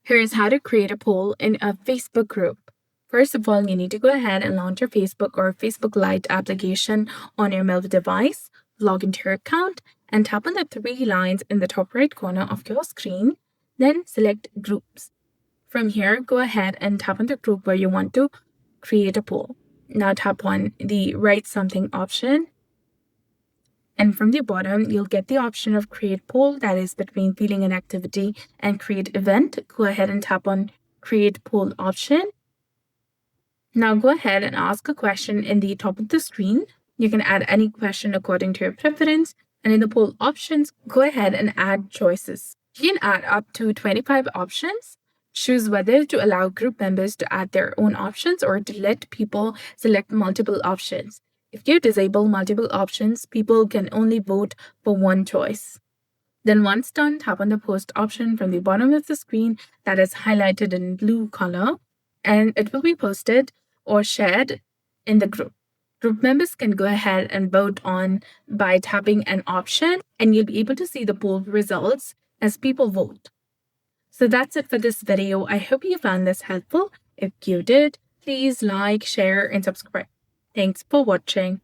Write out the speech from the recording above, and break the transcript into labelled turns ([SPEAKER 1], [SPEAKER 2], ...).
[SPEAKER 1] Here's how to create a poll in a Facebook group. First of all, you need to go ahead and launch your Facebook or Facebook Lite application on your mobile device, log into your account, and tap on the three lines in the top right corner of your screen. Then select Groups. From here, go ahead and tap on the group where you want to create a poll. Now tap on the Write Something option. And from the bottom, you'll get the option of Create Poll, that is between Feeling and Activity and Create Event. Go ahead and tap on Create Poll option. Now go ahead and ask a question in the top of the screen. You can add any question according to your preference. And in the poll options, go ahead and add choices. You can add up to 25 options. Choose whether to allow group members to add their own options or to let people select multiple options. If you disable multiple options, people can only vote for one choice. Then once done, tap on the post option from the bottom of the screen that is highlighted in blue color, and it will be posted or shared in the group. Group members can go ahead and vote on by tapping an option, and you'll be able to see the poll results as people vote. So that's it for this video. I hope you found this helpful. If you did, please like, share, and subscribe. Thanks for watching.